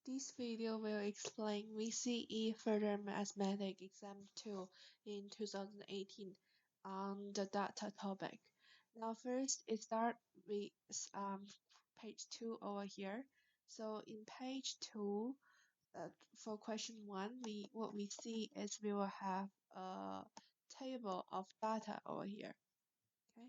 This video will explain VCE Further Mathematics Exam 2 in 2018 on the data topic. Now first, it starts with page 2 over here. So in page 2, for question 1, what we see is we will have a table of data over here. Okay.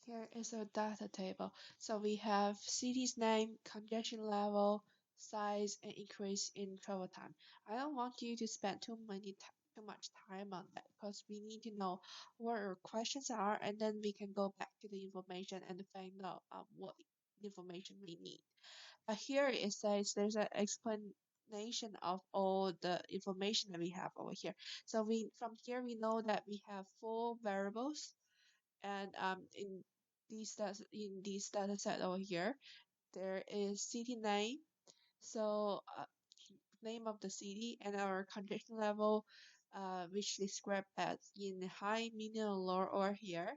Here is a data table. So we have city's name, congestion level, size, and increase in travel time. I don't want you to spend too much time on that because we need to know what our questions are, and then we can go back to the information and find out what information we need. But here it says there's an explanation of all the information that we have over here. So from here we know that we have 4 variables, and in this data set over here, there is city name, so name of the city, and our congestion level, which described as in high, medium, low over here.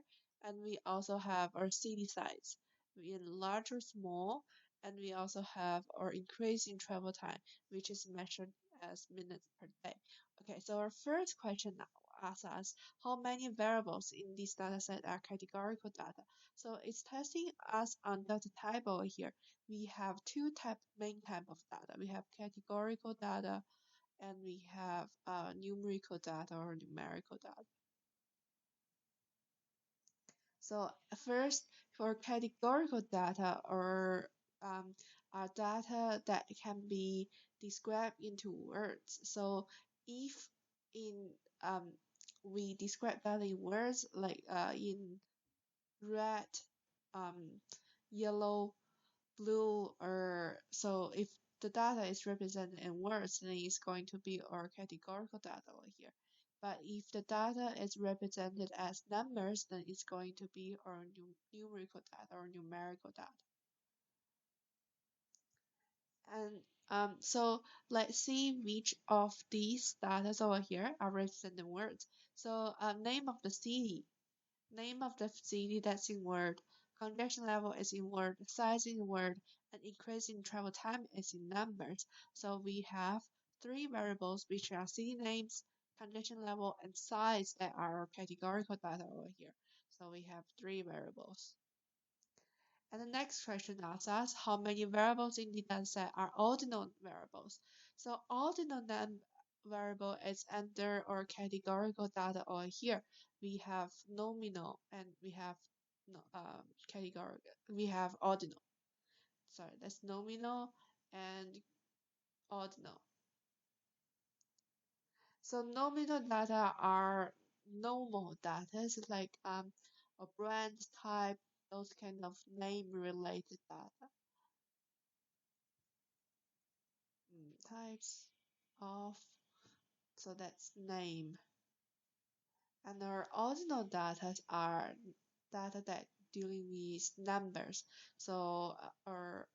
And we also have our city size in large or small, and we also have our increase in travel time, which is measured as minutes per day. Okay, so our first question now asks us how many variables in this data set are categorical data. So it's testing us on data type over here. We have two main type of data. We have categorical data and we have numerical data or numerical data. So first, for categorical data or are data that can be described into words. So if in we describe data in words like in red, yellow, blue, or so if the data is represented in words, then it's going to be our categorical data over here. But if the data is represented as numbers, then it's going to be our numerical data or numerical data. And so let's see which of these data over here are represented in words. So name of the city. Name of the city, that's in word. Congestion level is in word. Size in word. And increase in travel time is in numbers. So we have 3 variables, which are city names, congestion level, and size, that are our categorical data over here. So we have 3 variables. And the next question asks us how many variables in the dataset are ordinal variables. So ordinal variable is under our categorical data over here. We have nominal and we have no, categorical. We have ordinal. Sorry, that's nominal and ordinal. So nominal data are normal data, so like a brand type, those kind of name related data. Types of, so that's name. And our ordinal data are data that dealing with numbers. So our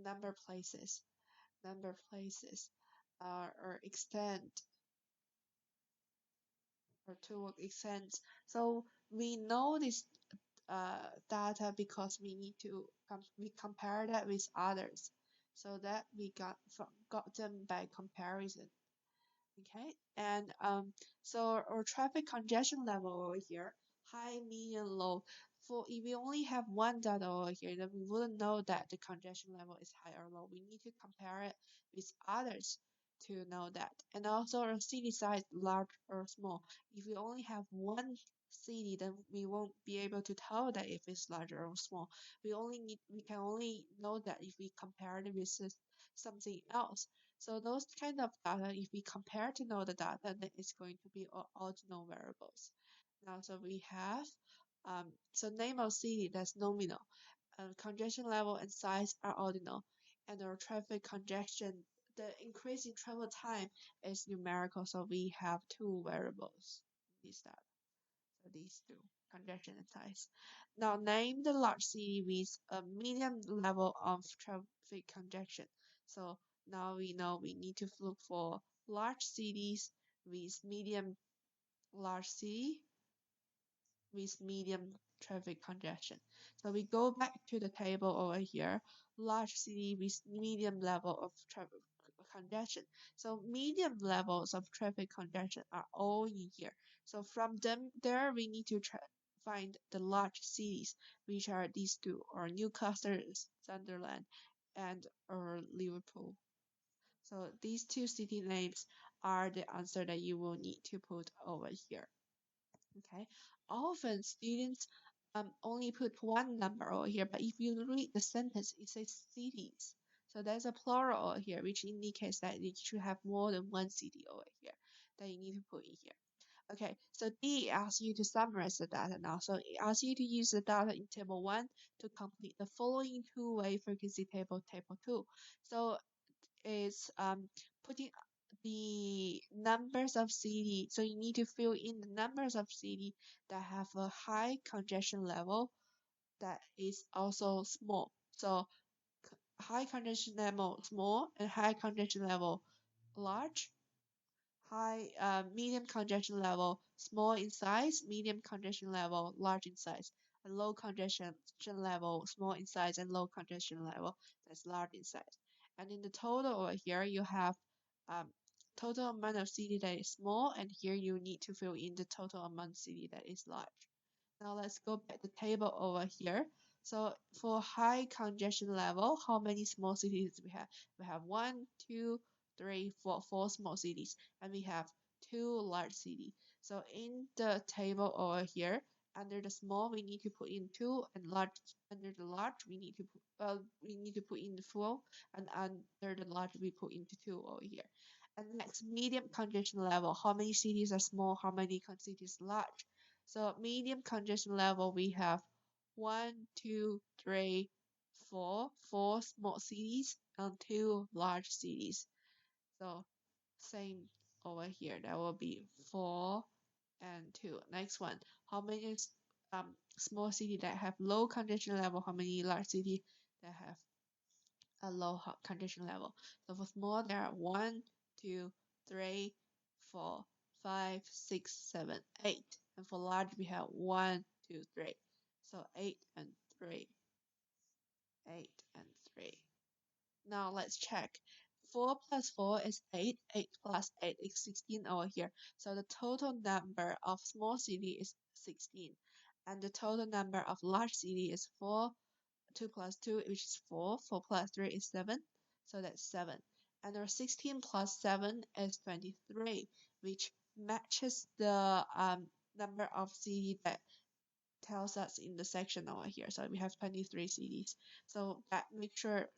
number places, or extent, or to extents. So we know this data because we need to we compare that with others, so that we got them by comparison. Okay, and so our traffic congestion level over here, high, medium, low. For if we only have one data over here, then we wouldn't know that the congestion level is high or low. We need to compare it with others to know that. And also our city size, large or small. If we only have one city, then we won't be able to tell that if it's larger or small. We can only know that if we compare it with something else. So those kind of data, if we compare to know the data, then it's going to be ordinal variables. Now, so we have, so name of city, that's nominal. Congestion level and size are ordinal. And our traffic congestion, the increase in travel time, is numerical. So we have 2 variables in this data. So these 2, congestion and size. Now name the large city with a medium level of traffic congestion. So now we know we need to look for large cities with medium, large city with medium traffic congestion. So we go back to the table over here, large city with medium level of traffic congestion. So medium levels of traffic congestion are all in here. So from them there we need to find the large cities, which are these two, or Newcastle, Sunderland, and or Liverpool. So these two city names are the answer that you will need to put over here. Okay. Often students only put one number over here, but if you read the sentence, it says cities. So there's a plural over here, which indicates that you should have more than one city over here that you need to put in here. Okay, so D asks you to summarize the data now. So it asks you to use the data in table 1 to complete the following two-way frequency table, table 2. So it's putting the numbers of city. So you need to fill in the numbers of city that have a high congestion level that is also small. So high congestion level small and high congestion level large. Medium congestion level small in size, medium congestion level large in size, and low congestion level small in size and low congestion level that's large in size. And in the total over here, you have um, total amount of city that is small, and here you need to fill in the total amount of city that is large. Now let's go back to the table over here. So for high congestion level, how many small cities we have? We have 1, 2, 3, 4, 4 small cities, and we have 2 large cities. So in the table over here, under the small, we need to put in 2, and large under the large, we need to put in the 4, and under the large, we put into 2 over here. And next, medium congestion level. How many cities are small? How many cities large? So medium congestion level, we have 1, 2, 3, 4, 4 small cities and 2 large cities. So same over here. That will be 4 and 2. Next one, how many small city that have low congestion level? How many large city that have a low congestion level? So for small, there are 1, 2, 3, 4, 5, 6, 7, 8. And for large, we have 1, 2, 3. So 8 and 3. 8 and 3. Now let's check. 4 plus 4 is 8. 8 plus 8 is 16 over here. So the total number of small city is 16. And the total number of large city is 4. 2 plus 2, which is 4. 4 plus 3 is 7. So that's 7. And our 16 plus 7 is 23, which matches the number of city that tells us in the section over here. So we have 23 cities. So that make sure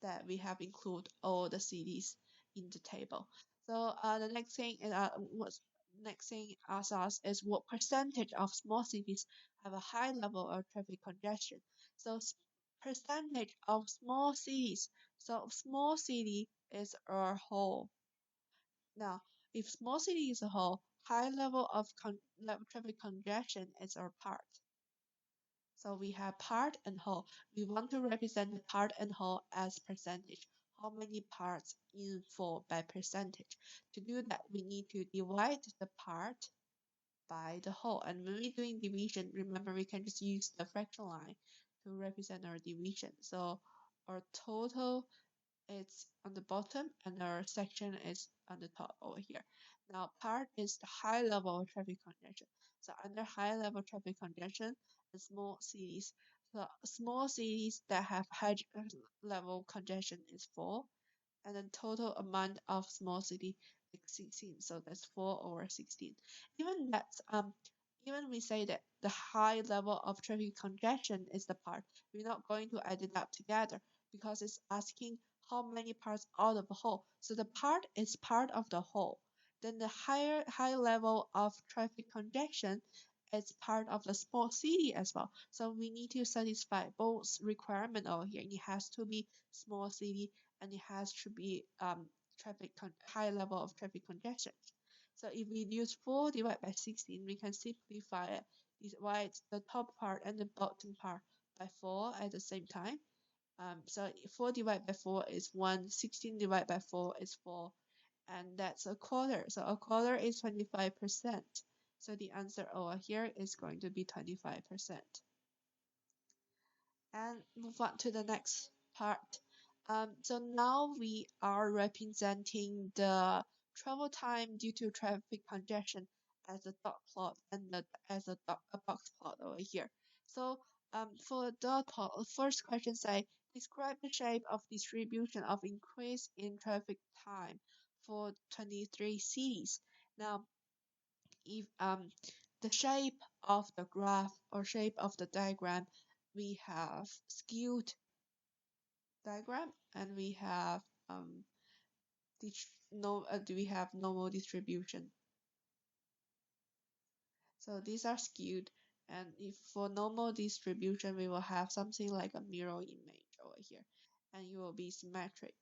that we have include all the cities in the table. So the next thing is asks us is what percentage of small cities have a high level of traffic congestion. So percentage of small cities. So small city is a whole. Now, if small city is a whole, high level of traffic congestion is our part. So we have part and whole. We want to represent the part and whole as percentage. How many parts in full by percentage? To do that, we need to divide the part by the whole. And when we're doing division, remember we can just use the fraction line to represent our division. So our total is on the bottom and our section is on the top over here. Now part is the high level of traffic congestion. So under high level traffic congestion, the small cities. So small cities that have high level congestion is 4, and the total amount of small city is 16. So that's 4 over 16. Even we say that the high level of traffic congestion is the part, we're not going to add it up together because it's asking how many parts out of the whole. So the part is part of the whole. Then the high level of traffic congestion is part of the small city as well. So we need to satisfy both requirement over here. It has to be small city and it has to be high level of traffic congestion. So if we use 4 divided by 16, we can simplify it. Divide the top part and the bottom part by 4 at the same time. So 4 divided by 4 is 1, 16 divided by 4 is 4, and that's a quarter. So a quarter is 25%. So the answer over here is going to be 25%. And move on to the next part. So now we are representing the travel time due to traffic congestion as a dot plot and as a box plot over here. So for the dot plot, first question say describe the shape of distribution of increase in traffic time for 23 cities. Now, if the shape of the graph or shape of the diagram, we have skewed diagram and we have we have normal distribution. So these are skewed, and if for normal distribution we will have something like a mirror image over here, and it will be symmetric,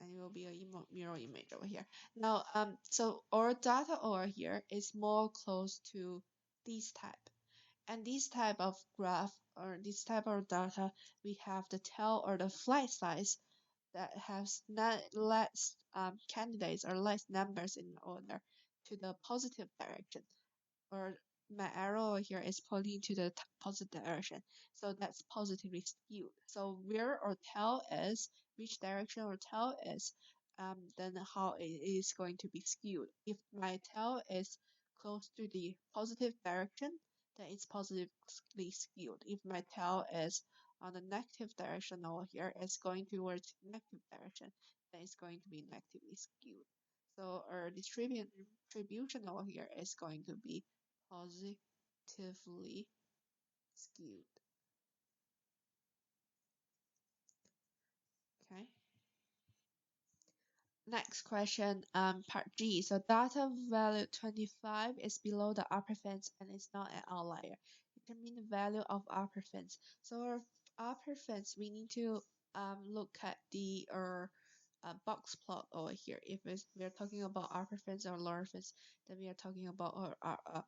and it will be a mirror image over here. Now so our data over here is more close to this type. And this type of graph or this type of data, we have the tail or the flight size that has less candidates or less numbers in order to the positive direction, or my arrow here is pointing to the positive direction, so that's positively skewed. So where our tail is, which direction our tail is, then how it is going to be skewed. If my tail is close to the positive direction, then it's positively skewed. If my tail is on the negative direction over here, it's going towards negative direction, then it's going to be negatively skewed. So our distribution over here is going to be positively skewed. Okay. Next question, part G. So data value 25 is below the upper fence and is not an outlier. Determine the value of upper fence. So our upper fence, we need to look at the box plot over here. If we're talking about upper fence or lower fence, then we are talking about our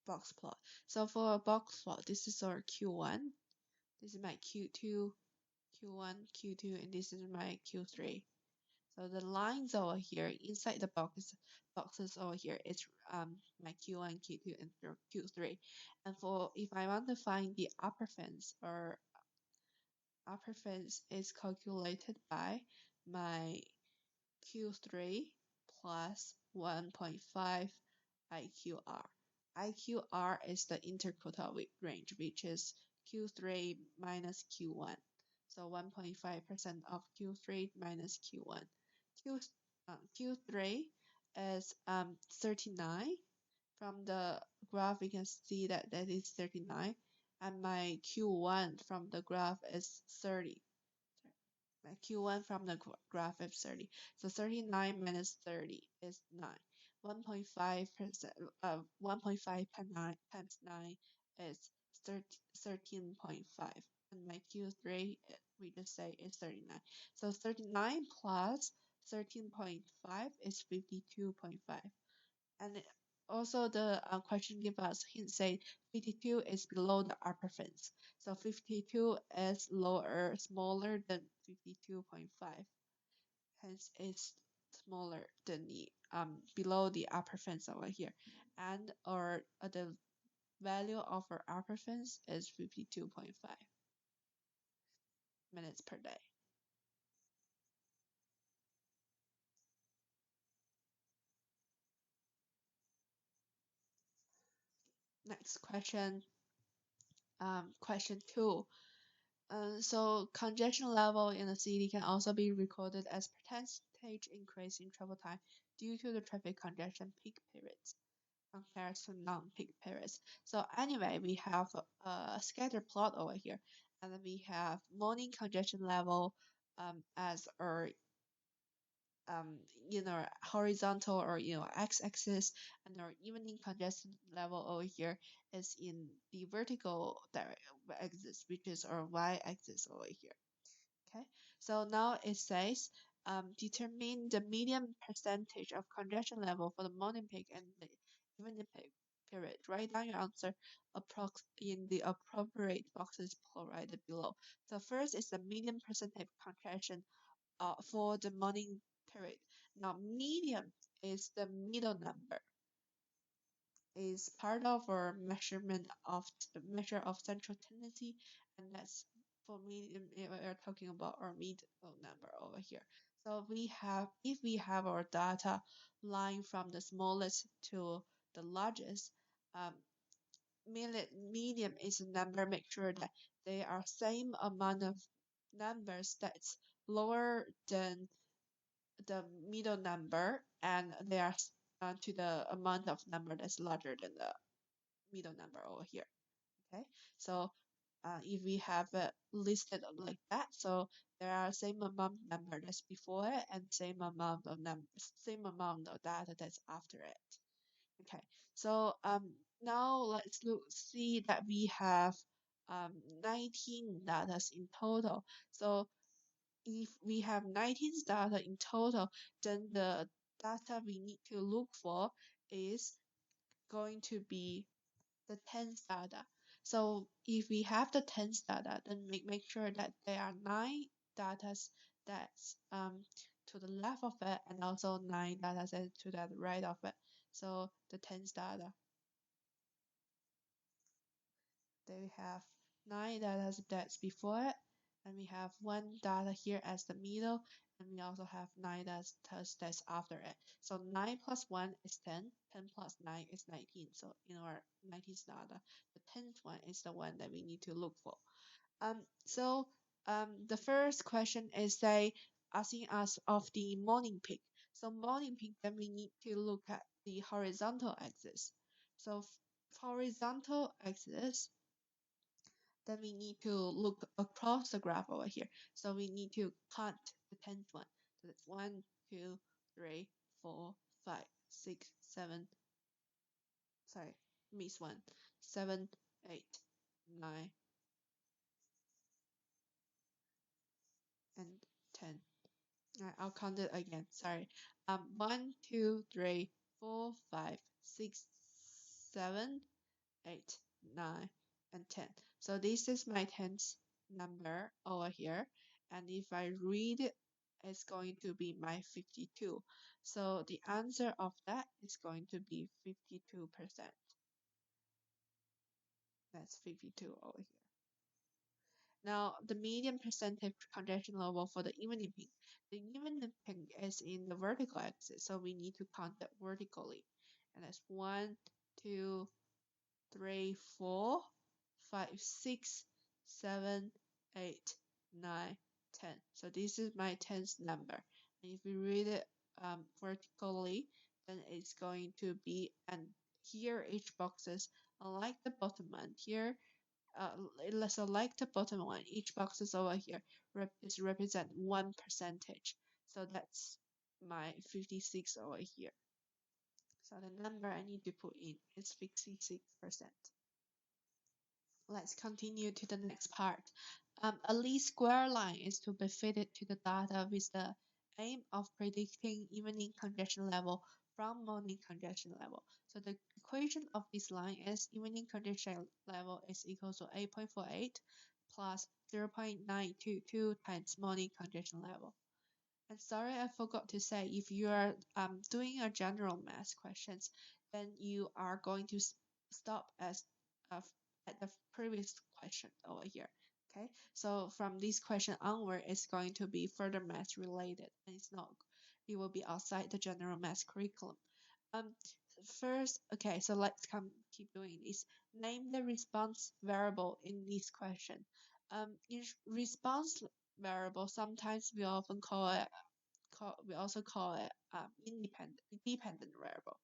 box plot. So for a box plot, this is our Q1. This is my Q2, Q1, Q2, and this is my Q3. So the lines over here inside the boxes over here is my Q1, Q2, and Q3. And for if I want to find the upper fence, or upper fence is calculated by my Q3 plus 1.5 IQR. IQR is the interquartile range, which is Q3 minus Q1. So 1.5% of Q3 minus Q1. Q3 is 39. From the graph, we can see that is 39. And my Q1 from the graph is 30. My Q1 from the graph is 30. So 39 minus 30 is 9. 1.5%, 1.5 times 9 is 13.5. And my Q3, we just say is 39. So 39 plus 13.5 is 52.5. And also the question give us hint say 52 is below the upper fence. So 52 is smaller than 52.5. Hence it's smaller than the below the upper fence over here. And or the value of our upper fence is 52.5 minutes per day. Next question, question 2. So congestion level in the city can also be recorded as percentage increase in travel time due to the traffic congestion peak periods compared to non-peak periods. So anyway, we have a scatter plot over here, and then we have morning congestion level as our um, horizontal or x-axis, and our evening congestion level over here is in the vertical axis, which is our y-axis over here. Okay, so now it says determine the median percentage of congestion level for the morning peak and the evening peak period. Write down your answer in the appropriate boxes provided below. So first is the median percentage congestion for the morning period. Now median is the middle number. is part of our measure of central tendency, and that's for medium. We're talking about our middle number over here. So if we have our data lying from the smallest to the largest, um, medium is a number. Make sure that they are same amount of numbers that's lower than the middle number, and they are to the amount of number that's larger than the middle number over here. Okay, so if we have it listed like that, so there are same amount of number that's before it and same amount of data that's after it. Okay, so now see that we have 19 data in total. So if we have 19 data in total, then the data we need to look for is going to be the tens data. So if we have the tens data, then make sure that there are 9 data that's to the left of it and also 9 data sets to the right of it. So the tens data, there we have 9 data that's before it, and we have 1 data here as the middle, and we also have 9 data that's after it. So 9 plus 1 is 10, 10 plus 9 is 19. So in our 19th data, the 10th one is the one that we need to look for. So the first question is asking us of the morning peak. So morning peak, then we need to look at the horizontal axis. So horizontal axis, then we need to look across the graph over here. So we need to count the 10th one. So that's 1, 2, 3, 4, 5, 6, 7. Sorry, miss one. 7, 8, 9, and 10. Alright, I'll count it again. Sorry. 1, 2, 3, 4, 5, 6, 7, 8, 9, and 10. So this is my tens number over here. And if I read it, it's going to be my 52. So the answer of that is going to be 52%. That's 52 over here. Now, the median percentage congestion level for the evening peak. The evening peak is in the vertical axis, so we need to count that vertically. And that's 1, 2, 3, 4, 5, 6, 7, 8, 9, 10. So this is my tens number. And if we read it vertically, then it's going to be, and here each boxes, unlike the bottom one, here let's select the bottom one. Each box is over here is represent 1%. So that's my 56 over here. So the number I need to put in is 56%. Let's continue to the next part. A least square line is to be fitted to the data with the aim of predicting evening congestion level from morning congestion level. So the equation of this line is evening congestion level is equal to 8.48 plus 0.922 times morning congestion level. And sorry, I forgot to say, if you are doing a general math questions, then you are going to stop uh, at the previous question over here. Okay, so from this question onward, it's going to be further math related, and it will be outside the general math curriculum. Um, First, okay, so let's keep doing this. Name the response variable in this question. In response variable, sometimes we often we also call it dependent variable,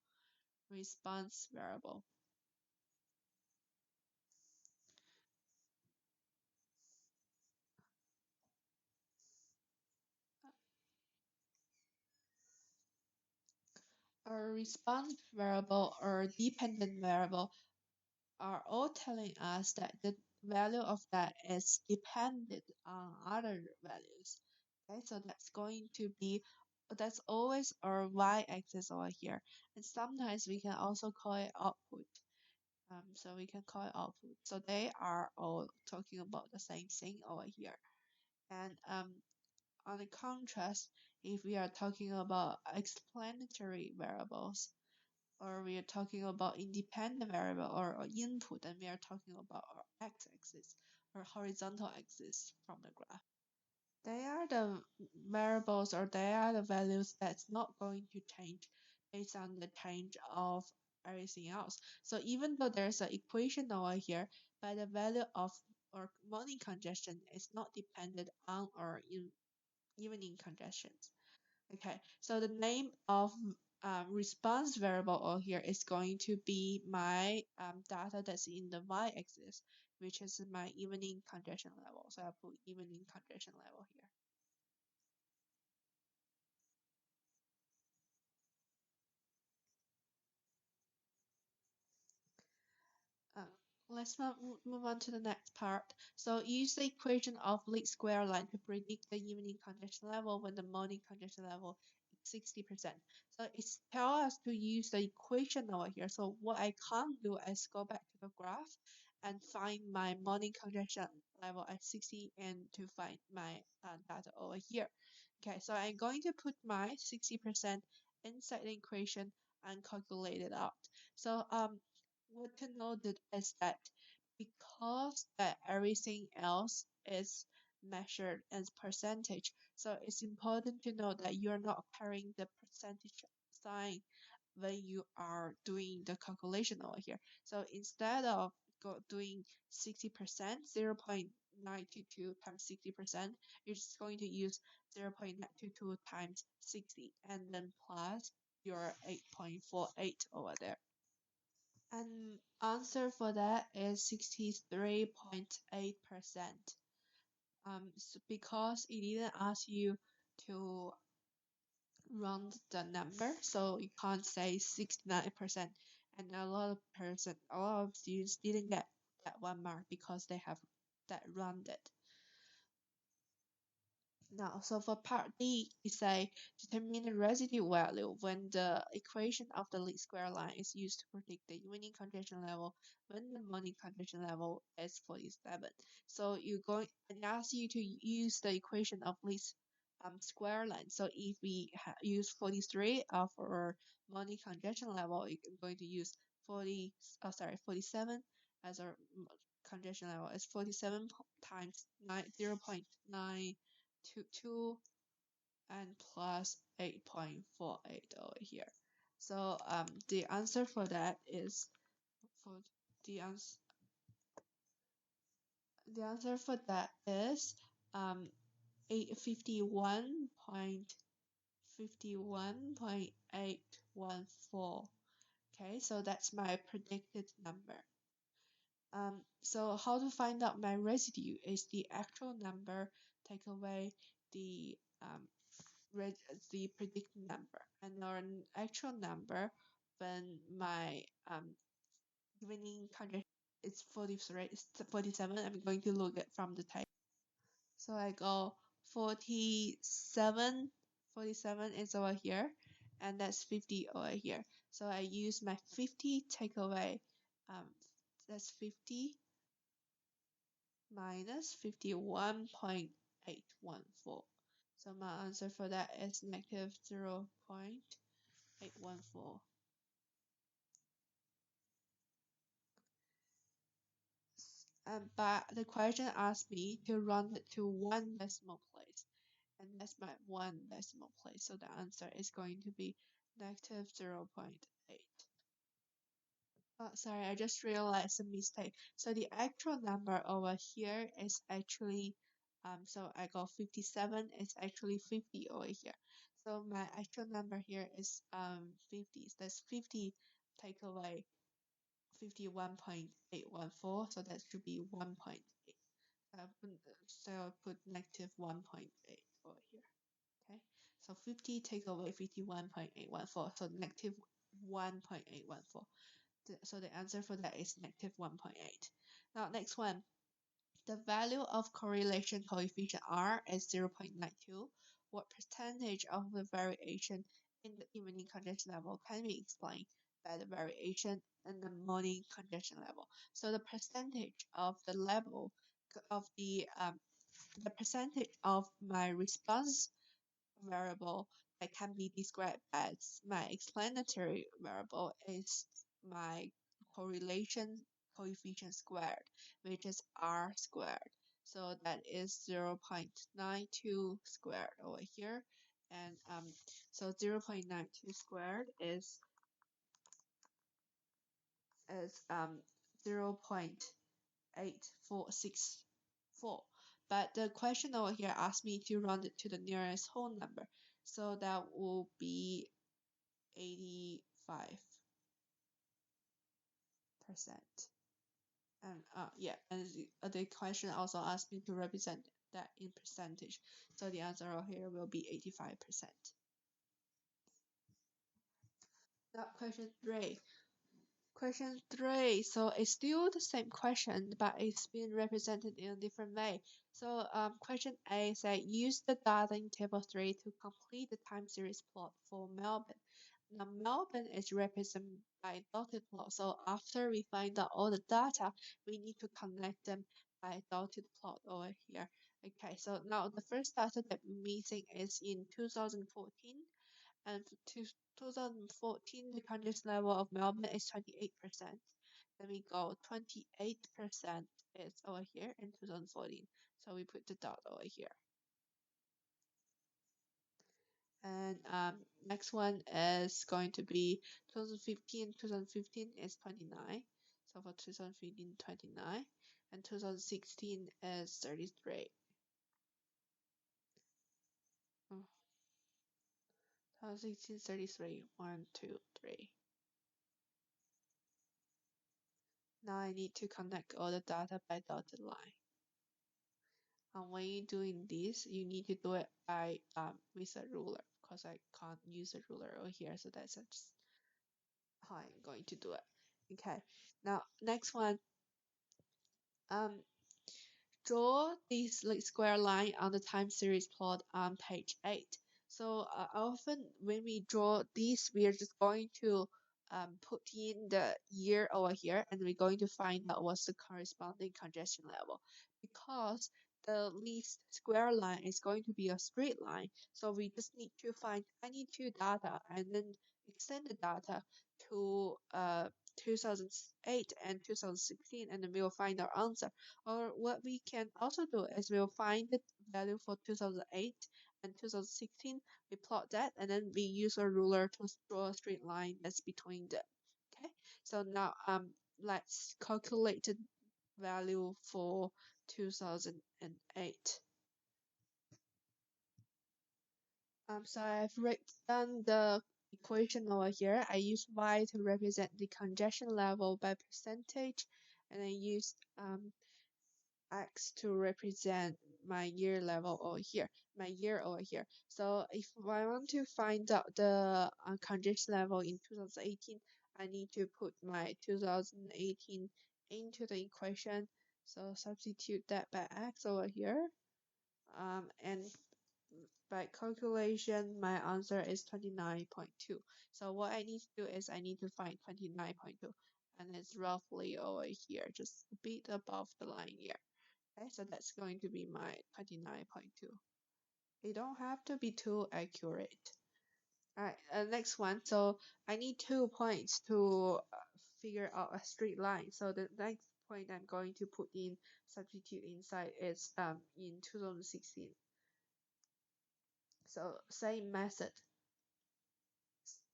response variable. A response variable or dependent variable are all telling us that the value of that is dependent on other values. Okay, so that's always our y-axis over here, and sometimes we can also call it output. So we can call it output. So they are all talking about the same thing over here. And on the contrast, if we are talking about explanatory variables, or we are talking about independent variable or input, then we are talking about our x-axis or horizontal axis from the graph. They are the variables or they are the values that's not going to change based on the change of everything else. So even though there's an equation over here, but the value of our morning congestion is not dependent on our evening congestions. Okay, so the name of response variable over here is going to be my data that's in the y-axis, which is my evening congestion level. So I'll put evening congestion level here. Uh, let's move on to the next part. So use the equation of least square line to predict the evening congestion level when the morning congestion level is 60%. So it's tell us to use the equation over here. So what I can't do is go back to the graph and find my morning congestion level at 60 and to find my data over here. Okay, so I'm going to put my 60% inside the equation and calculate it out. So what to note is that because that everything else is measured as percentage, so it's important to know that you're not carrying the percentage sign when you are doing the calculation over here. So instead of doing 60%, 0.922 times 60%, you're just going to use 0.922 times 60 and then plus your 8.48 over there. And answer for that is 63.8%. So because it didn't ask you to round the number, so you can't say 69%. And a lot of students didn't get that 1 mark because they have that rounded. Now, so for part D, we say determine the residue value when the equation of the least square line is used to predict the evening congestion level when the morning congestion level is 47. So it asks you to use the equation of least square line. So if we use 43 of our morning congestion level, you're going to use 47 as our congestion level. It's 47 times 0.9 2 and plus 8.48 over here. So the answer for that is for the answer um 51.814. Okay, so that's my predicted number. So how to find out my residue is the actual number take away the the predicted number, and our actual number when my evening conjunction is 43, it's 47. I'm going to look it from the table. So I go 47, 47 is over here, and that's 50 over here. So I use my 50 takeaway. That's 50 minus 51.814. So my answer for that is negative 0.814. But the question asked me to round it to one decimal place, and that's my one decimal place. So the answer is going to be negative 0.8. Oh, sorry, I just realized a mistake. So the actual number over here is actually, so I got 57, it's actually 50 over here. So my actual number here is 50. So that's 50 take away 51.814, so that should be 1.8. So I'll put negative 1.8 over here. Okay, so 50 take away 51.814, so negative 1.814. So the answer for that is negative 1.8. Now next one, the value of correlation coefficient R is 0.92. What percentage of the variation in the evening congestion level can be explained by the variation in the morning congestion level? So the percentage of the level of the percentage of my response variable that can be described as my explanatory variable is my correlation coefficient squared, which is r squared. So that is 0.92 squared over here. And so 0.92 squared is 0.8464. But the question over here asked me to round it to the nearest whole number. So that will be 85%. And yeah, and the question also asked me to represent that in percentage. So the answer over here will be 85%. Now question 3. Question 3. So it's still the same question, but it's been represented in a different way. So question A said use the data in table 3 to complete the time series plot for Melbourne. Now Melbourne is represented by dotted plot. So after we find out all the data, we need to connect them by dotted plot over here. Okay, so now the first data that we're missing is in 2014. And to 2014, the confidence level of Melbourne is 28%. Then we go 28% is over here in 2014. So we put the dot over here. And next one is going to be 2015. 2015 is 29. So for 2015, 29. And 2016 is 33. 2016, 33. 1, 2, 3. Now I need to connect all the data by dotted line. And when you're doing this, you need to do it by with a ruler, because I can't use a ruler over here, so that's just how I'm going to do it. Okay, now next one, draw this square line on the time series plot on page 8. So often when we draw this, we are just going to put in the year over here, and we're going to find out what's the corresponding congestion level, because the least square line is going to be a straight line. So we just need to find any two data and then extend the data to 2008 and 2016, and then we'll find our answer. Or what we can also do is we'll find the value for 2008 and 2016. We plot that, and then we use a ruler to draw a straight line that's between them. Okay, so now let's calculate the value for 2008. So I've written the equation over here. I use y to represent the congestion level by percentage, and I used x to represent my year level over here, my year over here. So if I want to find out the congestion level in 2018, I need to put my 2018 into the equation. So substitute that by x over here. And by calculation, my answer is 29.2. So what I need to do is I need to find 29.2, and it's roughly over here, just a bit above the line here. Okay, so that's going to be my 29.2. It don't have to be too accurate. Alright, next one. So I need 2 points to figure out a straight line. So the next point I'm going to put in, substitute inside is in 2016. So same method.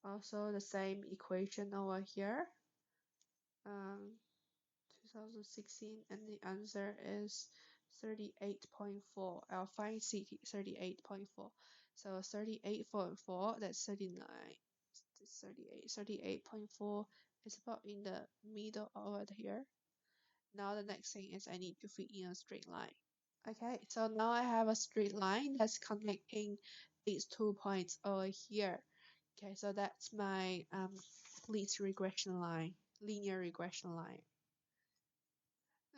Also the same equation over here. 2016, and the answer is 38.4. I'll find C 38.4. So 38.4, that's 39. 38.4 is about in the middle over here. Now the next thing is I need to fit in a straight line. Okay, so now I have a straight line that's connecting these 2 points over here. Okay, so that's my least regression line, linear regression line.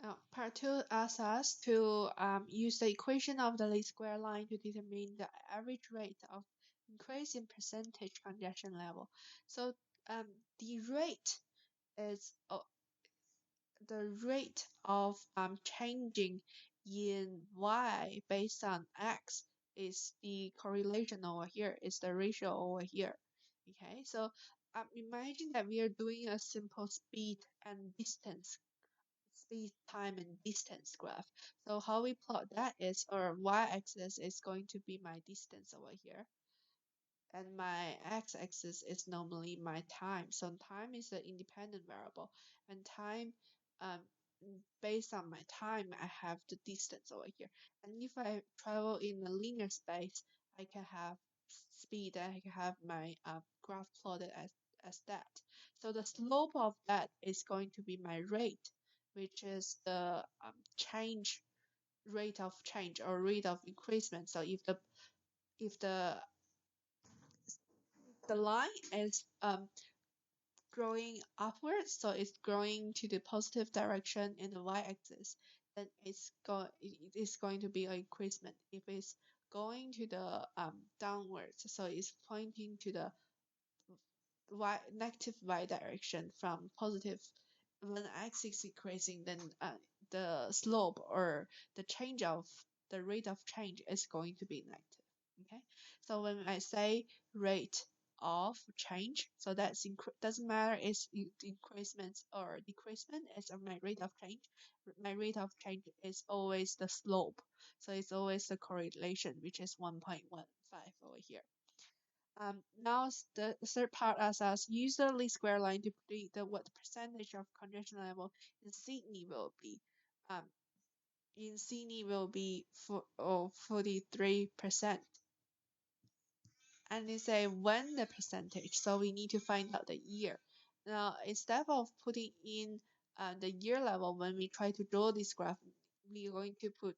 Now, part 2 asks us to use the equation of the least square line to determine the average rate of increase in percentage congestion level. So the rate is the rate of changing in y based on x is the correlation over here, is the ratio over here. Okay, so imagine that we are doing a simple speed, time, and distance graph. So how we plot that is, our y-axis is going to be my distance over here, and my x-axis is normally my time. So time is an independent variable, and time, um, based on my time, I have the distance over here. And if I travel in a linear space, I can have speed, and I can have my graph plotted as that. So the slope of that is going to be my rate, which is the rate of change or rate of increasement. So if the line is growing upwards, so it's growing to the positive direction in the y-axis, then it is going to be an increasement. If it's going to the downwards, so it's pointing to the negative y direction from positive. When x is increasing, then the slope or the change of the rate of change is going to be negative. Okay, so when I say rate of change, so that's doesn't matter it's increment or decreasement, it's my rate of change. My rate of change is always the slope, so it's always the correlation, which is 1.15 over here. Now the third part asks, use the least square line to predict what the percentage of congestion level in Sydney will be. Um, in Sydney will be 43%. And they say when the percentage, so we need to find out the year. Now instead of putting in the year level, when we try to draw this graph, we're going to put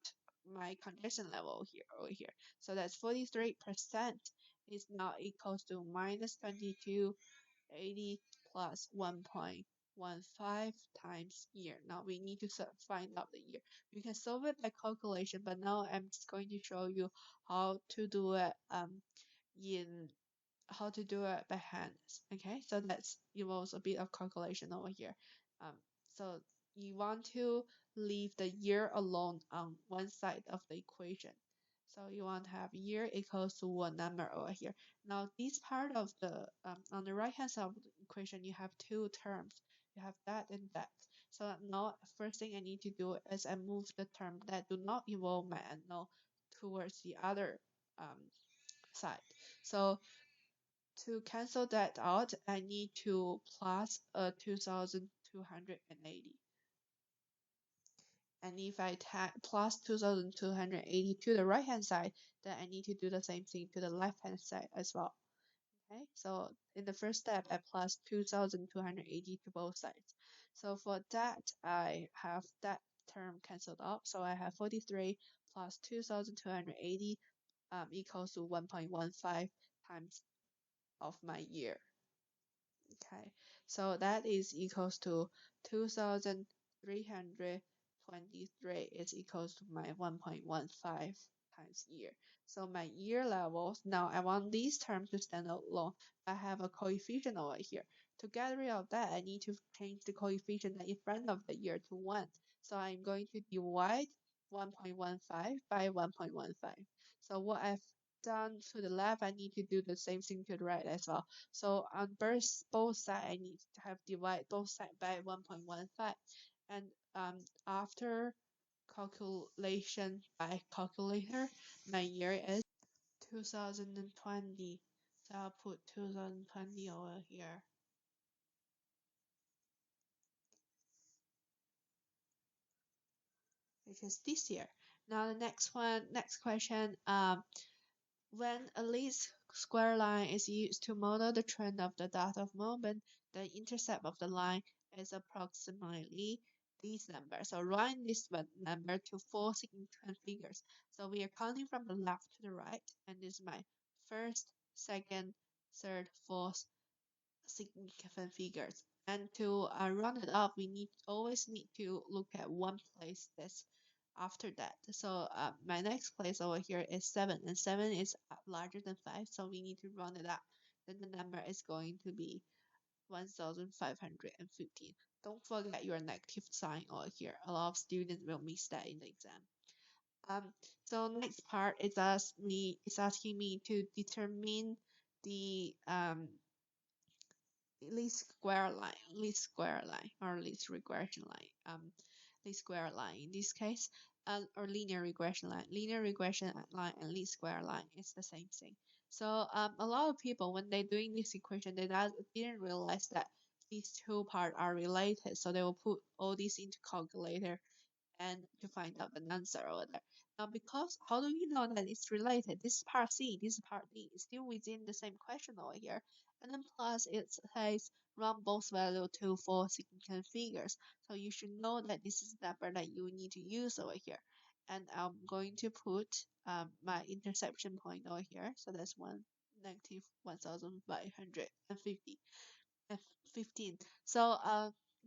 my congestion level here over here. So that's 43% is now equals to minus 2280 plus 1.15 times year. Now we need to find out the year. You can solve it by calculation, but now I'm just going to show you how to do it in how to do it by hand. Okay, so that's involves a bit of calculation over here. So you want to leave the year alone on one side of the equation. So you want to have year equals to one number over here. Now this part of the on the right hand side of the equation, you have two terms. You have that and that. So now first thing I need to do is I move the term that do not involve my unknown towards the other side. So to cancel that out, I need to plus 2280. And if I plus 2280 to the right hand side, then I need to do the same thing to the left hand side as well. Okay, so in the first step, I plus 2280 to both sides. So for that, I have that term cancelled out. So I have 43 plus 2280 equals to 1.15 times of my year. Okay, so that is equals to 2323 is equals to my 1.15 times year. So my year levels, now I want these terms to stand alone. I have a coefficient over here. To get rid of that, I need to change the coefficient in front of the year to 1. So I'm going to divide 1.15 by 1.15. So what I've done to the left, I need to do the same thing to the right as well. So on both sides, I need to have divide both sides by 1.15. And after calculation by calculator, my year is 2020. So I'll put 2020 over here, which is this year. Now the next question, when a least square line is used to model the trend of the dot of moment, the intercept of the line is approximately these numbers. So round this number to 4 significant figures. So we are counting from the left to the right, and this is my first, second, third, fourth significant figures. And to round it up, we always need to look at one place that's after that. So my next place over here is 7, and 7 is larger than 5, so we need to round it up. Then the number is going to be 1515. Don't forget your negative sign over here. A lot of students will miss that in the exam. So next part is asking me to determine the least square line or least regression line. Least square line in this case, or linear regression line. Linear regression line and least square line is the same thing. So a lot of people when they're doing this equation, they didn't realize that these two parts are related. So they will put all these into calculator and to find out the answer over there. Now, because how do you know that it's related? This is part C, this is part D. It's still within the same question over here. And then plus it says round both value to 4 significant figures. So you should know that this is the number that you need to use over here. And I'm going to put my interception point over here. So that's negative 1550. 15. So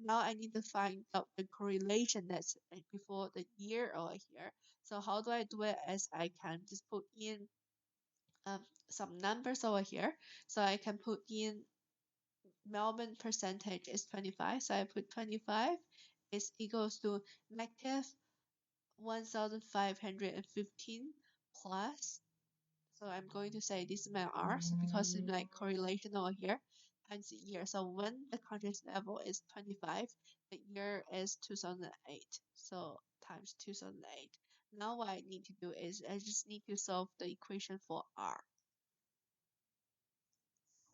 now I need to find out the correlation that's before the year over here. So how do I do it? As I can just put in some numbers over here. So I can put in Melbourne percentage is 25. So I put 25 is equals to negative 1515 plus, so I'm going to say this is my R because it's my correlation over here times the year. So when the confidence level is 25, the year is 2008. So times 2008. Now what I need to do is I just need to solve the equation for R.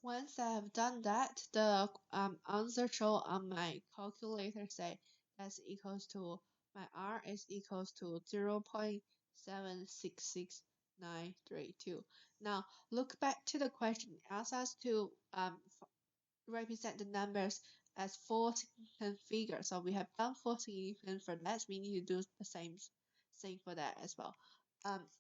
Once I have done that, the answer show on my calculator say that's equals to my R is equals to 0.766932. Now look back to the question. It asks us to represent the numbers as 4 significant figures. So we have done 4 significant for that. We need to do the same thing for that as well.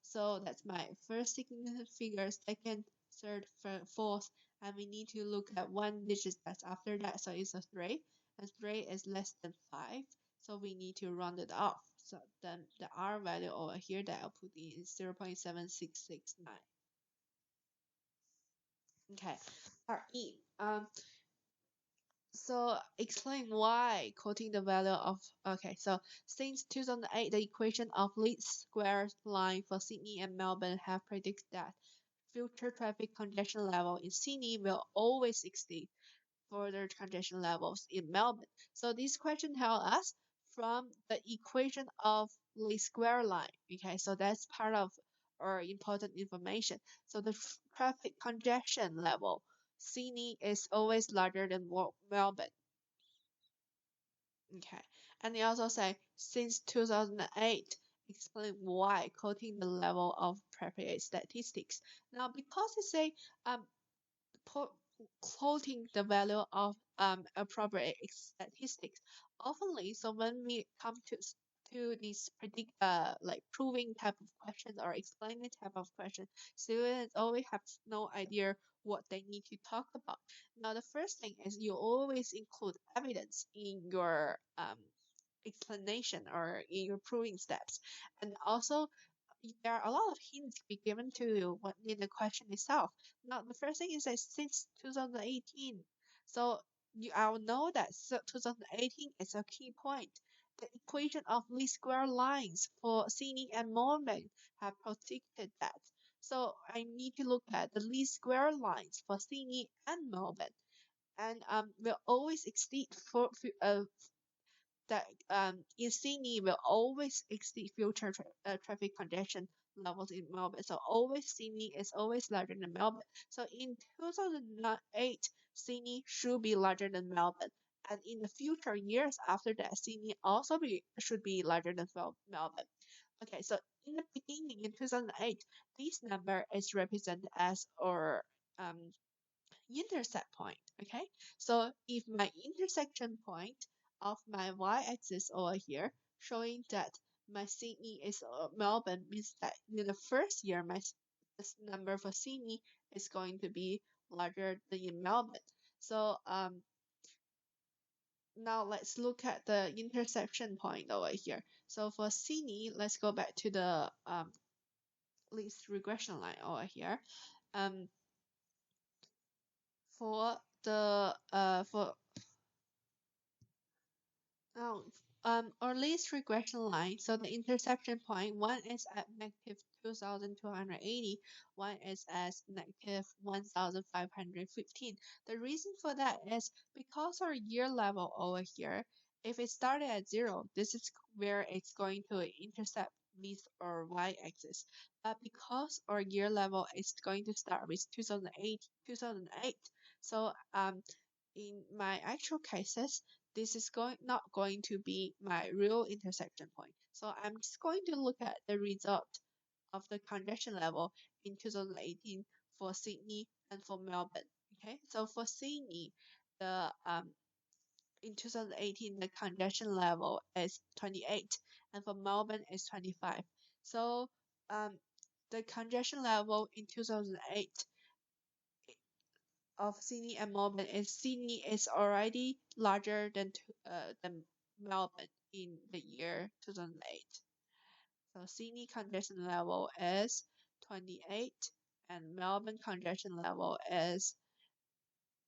So that's my first significant figure, second, third, fourth, and we need to look at one digit that's after that. So it's a 3, and 3 is less than 5. So we need to round it off. So then the R value over here that I'll put in is 0.7669. Okay, part E. So explain why quoting the value of, okay, so since 2008, the equation of least square line for Sydney and Melbourne have predicted that future traffic congestion level in Sydney will always exceed further congestion levels in Melbourne. So this question tells us from the equation of least square line. Okay, so that's part of our important information. So the traffic congestion level, Sydney is always larger than Melbourne. Okay, and they also say since 2008, explain why, quoting the level of appropriate statistics. Now, because they say quoting the value of appropriate statistics, oftenly, so when we come to these like proving type of questions or explaining type of questions, students always have no idea what they need to talk about. Now, the first thing is you always include evidence in your explanation or in your proving steps, and also there are a lot of hints to be given to you in the question itself. Now, the first thing is that since 2018, so I'll know that 2018 is a key point. The equation of least square lines for Sydney and Melbourne have predicted that. So I need to look at the least square lines for Sydney and Melbourne, and will always exceed that in Sydney will always exceed future traffic congestion levels in Melbourne. So always Sydney is always larger than Melbourne. So in 2008, Sydney should be larger than Melbourne. And in the future years after that, Sydney also should be larger than Melbourne. Okay, so in the beginning in 2008, this number is represented as our intercept point. Okay, so if my intersection point of my y-axis over here showing that my Sydney is Melbourne, means that in the first year this number for Sydney is going to be larger than in Melbourne. So now let's look at the intersection point over here. So for Sydney, let's go back to the least regression line over here. For the for now Or least regression line. So the intersection point, one is at negative 2,280, one is at negative 1,515. The reason for that is because our year level over here, if it started at 0, this is where it's going to intercept with our y-axis. But because our year level is going to start with 2008, so in my actual cases, this is not going to be my real intersection point. So I'm just going to look at the result of the congestion level in 2018 for Sydney and for Melbourne. Okay, so for Sydney, the in 2018 the congestion level is 28, and for Melbourne is 25. So the congestion level in 2008 of Sydney and Melbourne is Sydney is already larger than Melbourne in the year 2008. So Sydney congestion level is 28 and Melbourne congestion level is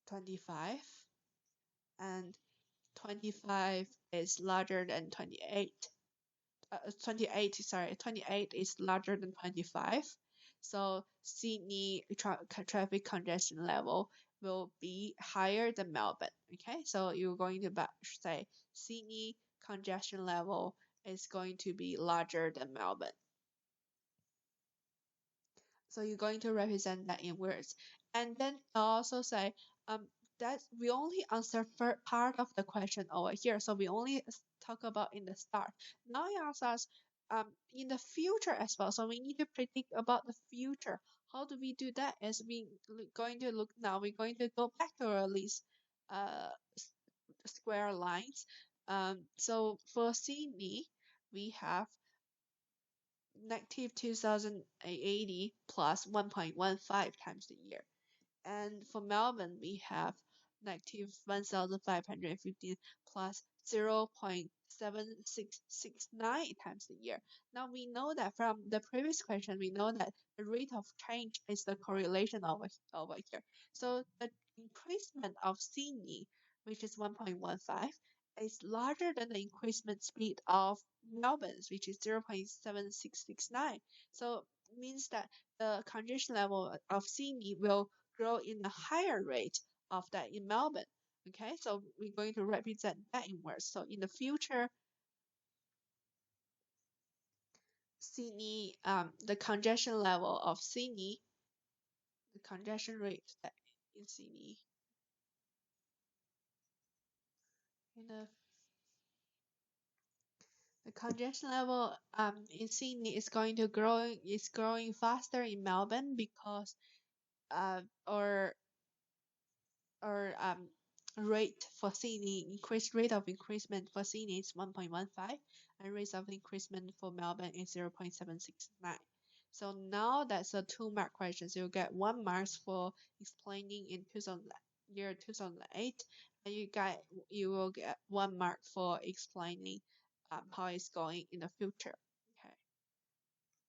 25, and 25 is larger than 28. 28 is larger than 25. So Sydney traffic congestion level will be higher than Melbourne. Okay, so you're going to say Sydney congestion level is going to be larger than Melbourne. So you're going to represent that in words. And then also say that we only answer part of the question over here. So we only talk about in the start. Now you ask us in the future as well. So we need to predict about the future. How do we do that? As we going to look now, we're going to go back to our list square lines. So for Sydney, we have negative 2080 plus 1.15 times the year. And for Melbourne, we have negative 1,515 plus 0.7669 times the year. Now we know that from the previous question, we know that the rate of change is the correlation over here. So the increasement of Sydney, which is 1.15, is larger than the increasement speed of Melbourne's, which is 0.7669. So it means that the congestion level of Sydney will grow in a higher rate of that in Melbourne. Okay, so we're going to represent that in words. So in the future, Sydney, the congestion level of Sydney, the congestion rate that in Sydney, in the congestion level in Sydney is growing faster in Melbourne because or rate for Sydney, increased rate of increasement for Sydney is 1.15, and rate of increasement for Melbourne is 0.769. So now that's a 2-mark question. So you get 1 mark for explaining in year 2008, and you will get 1 mark for explaining how it's going in the future.